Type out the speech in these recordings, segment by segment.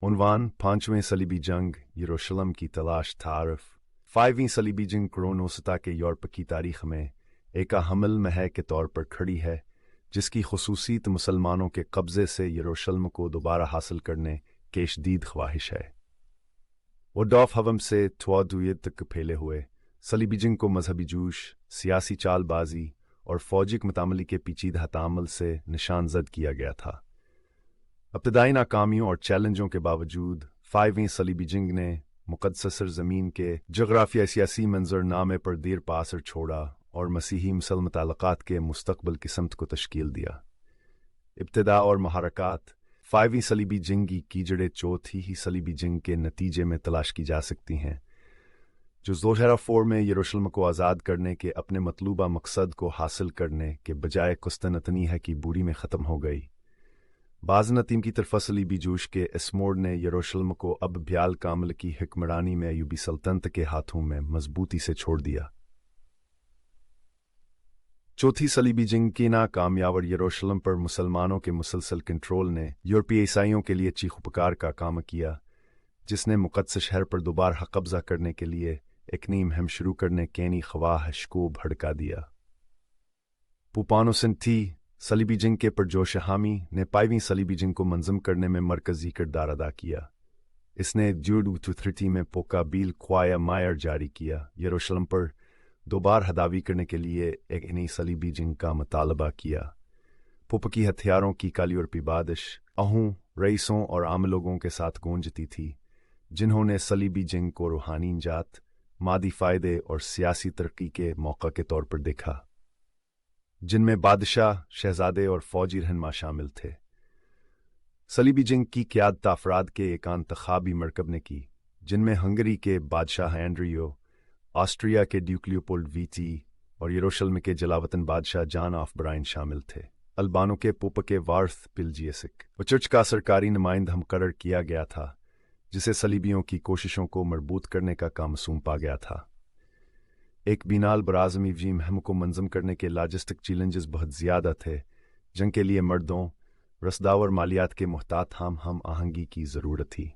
عنوان 5ویں صلیبی جنگ یروشلم کی تلاش تعارف 5ویں صلیبی جنگ قرون وسطیٰ کے یورپ کی تاریخ میں ایک اہم المحے کے طور پر کھڑی ہے، جس کی خصوصیت مسلمانوں کے قبضے سے یروشلم کو دوبارہ حاصل کرنے کی شدید خواہش ہے۔ وڈاف ہوم سے توادویت تک پھیلے ہوئے صلیبی جنگ کو مذہبی جوش، سیاسی چال بازی اور فوجی متعاملی کے پیچیدہ تعامل سے نشان زد کیا گیا تھا۔ ابتدائی ناکامیوں اور چیلنجوں کے باوجود 5ویں صلیبی جنگ نے مقدس سرزمین کے جغرافیہ سیاسی منظر نامے پر دیر پا اثر چھوڑا اور مسیحی مسلم تعلقات کے مستقبل کی سمت کو تشکیل دیا۔ ابتدا اور محرکات 5ویں صلیبی جنگ کی جڑیں چوتھی ہی صلیبی جنگ کے نتیجے میں تلاش کی جا سکتی ہیں، جو 2004 میں یروشلم کو آزاد کرنے کے اپنے مطلوبہ مقصد کو حاصل کرنے کے بجائے قسطنطنیہ کی بوری میں ختم ہو گئی۔ بازنطین کی طرف صلیبی جوش کے اس موڑ نے یروشلم کو اب بیال کامل کی حکمرانی میں ایوبی سلطنت کے ہاتھوں میں مضبوطی سے چھوڑ دیا۔ چوتھی صلیبی جنگ کی ناکامیاور یروشلم پر مسلمانوں کے مسلسل کنٹرول نے یورپی عیسائیوں کے لیے چیخ پکار کا کام کیا، جس نے مقدس شہر پر دوبارہ قبضہ کرنے کے لیے ایک نئی مہم شروع کرنے کینی خواہش کو بھڑکا دیا۔ پوپانوسنٹی صلیبی جنگ کے پرجوش حامی نے 5ویں صلیبی جنگ کو منظم کرنے میں مرکزی کردار ادا کیا۔ اس نے جوڈ 230 میں پوکا بیل خوایا مائر جاری کیا، یروشلم پر دوبارہ حداوی کرنے کے لیے ایک نئی صلیبی جنگ کا مطالبہ کیا۔ پوپ کی ہتھیاروں کی کالی یورپی بادش اہوں رئیسوں اور عام لوگوں کے ساتھ گونجتی تھی، جنہوں نے صلیبی جنگ کو روحانی نجات، مادی فائدے اور سیاسی ترقی کے موقع کے طور پر دیکھا، جن میں بادشاہ، شہزادے اور فوجی رہنما شامل تھے۔ صلیبی جنگ کی قیادت افراد کے ایک انتخابی مرکب نے کی، جن میں ہنگری کے بادشاہ اینڈریو، آسٹریا کے ڈیوک لیوپولڈ ویٹی اور یروشلم کے جلاوطن بادشاہ جان آف برائن شامل تھے۔ البانو کے پوپ کے وارث پلجیسک و چرچ کا سرکاری نمائندہ مقرر کیا گیا تھا، جسے صلیبیوں کی کوششوں کو مربوط کرنے کا کام سونپا گیا تھا۔ ایک بینال برازمی وجی مہم کو منظم کرنے کے لاجسٹک چیلنجز بہت زیادہ تھے، جن کے لیے مردوں، رسداو اور مالیات کے محتاط ہم آہنگی کی ضرورت تھی۔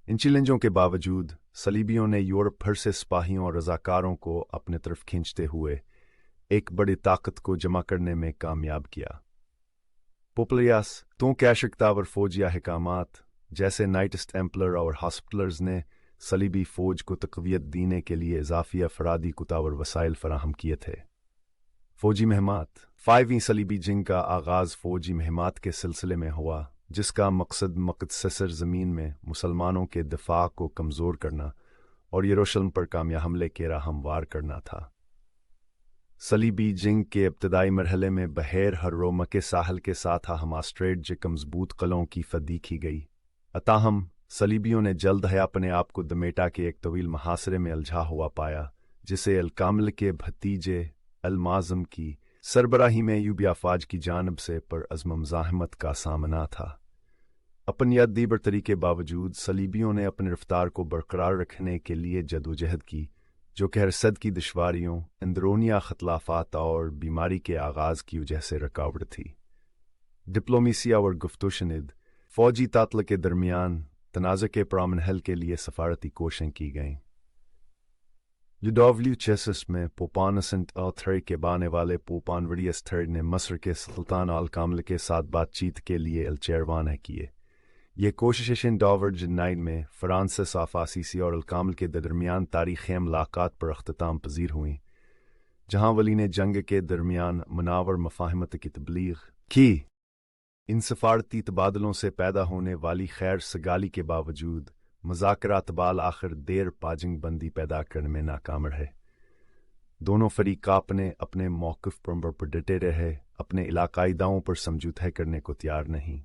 ان چیلنجوں کے باوجود صلیبیوں نے یورپ بھر سے سپاہیوں اور رضاکاروں کو اپنے طرف کھینچتے ہوئے ایک بڑی طاقت کو جمع کرنے میں کامیاب کیا۔ پوپلیاس تو کیشکتاور فوجی احکامات جیسے نائٹس ٹیمپلر اور ہاسپٹلرز نے صلیبی فوج کو تقویت دینے کے لیے اضافی افرادی کتاور وسائل فراہم کیے تھے۔ فوجی مہمات 5ویں صلیبی جنگ کا آغاز فوجی مہمات کے سلسلے میں ہوا، جس کا مقصد مقدس سرزمین میں مسلمانوں کے دفاع کو کمزور کرنا اور یروشلم پر کامیاب حملے کے راہ ہموار کرنا تھا۔ صلیبی جنگ کے ابتدائی مرحلے میں بحیر ہرومہ کے ساحل کے ساتھ ہماسٹریٹ جک مضبوط قلعوں کی فدی کی گئی، تاہم صلیبیوں نے جلد ہی اپنے آپ کو دمیٹا کے ایک طویل محاصرے میں الجھا ہوا پایا، جسے الکامل کے بھتیجے المازم کی سربراہی میں ایوبی افواج کی جانب سے پر عزم مزاحمت کا سامنا تھا۔ اپنی ادبی برتری کے باوجود صلیبیوں نے اپنی رفتار کو برقرار رکھنے کے لیے جدوجہد کی، جو کہ ہر صد کی دشواریوں، اندرونی اختلافات اور بیماری کے آغاز کی وجہ سے رکاوٹ تھی۔ ڈپلومیسیا اور گفتگو شنید فوجی تعطل کے درمیان تنازع کے پرامن حل کے لیے سفارتی کوششیں کی گئیں۔ لوڈوولیو میں پوپانوسنٹ آتھری کے بانے والے پوپانوریس تھرڈ نے مصر کے سلطان الکامل کے ساتھ بات چیت کے لیے الچیروانہ کیے۔ یہ کوششیں ڈاورج 9 میں فرانسس آف اسیسی اور الکامل کے درمیان تاریخی ملاقات پر اختتام پذیر ہوئیں، جہاں ولی نے جنگ کے درمیان مناور مفاہمت کی تبلیغ کی۔ ان سفارتی تبادلوں سے پیدا ہونے والی خیر سگالی کے باوجود مذاکرات بالآخر دیر پاجنگ بندی پیدا کرنے میں ناکام رہے۔ دونوں فریق اپنے موقف پر ڈٹے رہے، اپنے علاقائی دعووں پر سمجھوتے کرنے کو تیار نہیں۔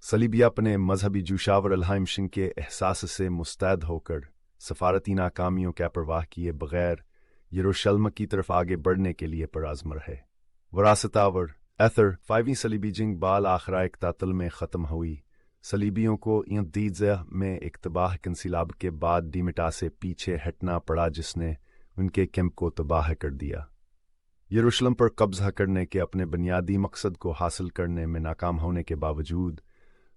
صلیبی اپنے مذہبی جوشاور الہائمشن کے احساس سے مستعد ہو کر سفارتی ناکامیوں کی پرواہ کیے بغیر یروشلم کی طرف آگے بڑھنے کے لیے پرعزم رہے۔ وراثتاور ایتھر 5ویں صلیبی جنگ بالآخر ایک تعطل میں ختم ہوئی۔ صلیبیوں کو این دیزہ میں ایک تباہ انقلاب کے بعد ڈیمٹا سے پیچھے ہٹنا پڑا، جس نے ان کے کیمپ کو تباہ کر دیا۔ یروشلم پر قبضہ کرنے کے اپنے بنیادی مقصد کو حاصل کرنے میں ناکام ہونے کے باوجود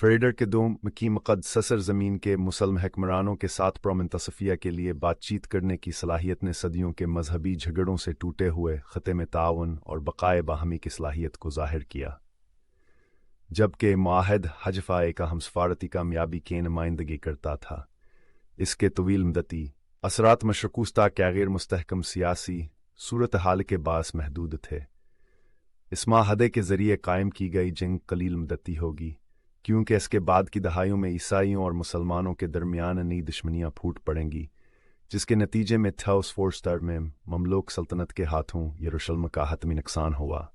فریڈر کے دو مکی مقدس سرزمین کے مسلم حکمرانوں کے ساتھ پرمنتصفیہ کے لیے بات چیت کرنے کی صلاحیت نے صدیوں کے مذہبی جھگڑوں سے ٹوٹے ہوئے خطے میں تعاون اور بقائے باہمی کی صلاحیت کو ظاہر کیا، جبکہ معاہد حجفہ کا ہمسفارتی کامیابی کی نمائندگی کرتا تھا۔ اس کے طویل مدتی اثرات مشرق وسطیٰ کے غیر مستحکم سیاسی صورتحال کے باعث محدود تھے۔ اس معاہدے کے ذریعے قائم کی گئی جنگ قلیل مدتی ہوگی، کیونکہ اس کے بعد کی دہائیوں میں عیسائیوں اور مسلمانوں کے درمیان نئی دشمنیاں پھوٹ پڑیں گی، جس کے نتیجے میں تھاؤس فورسٹر میں مملوک سلطنت کے ہاتھوں یروشلم کا حتمی نقصان ہوا۔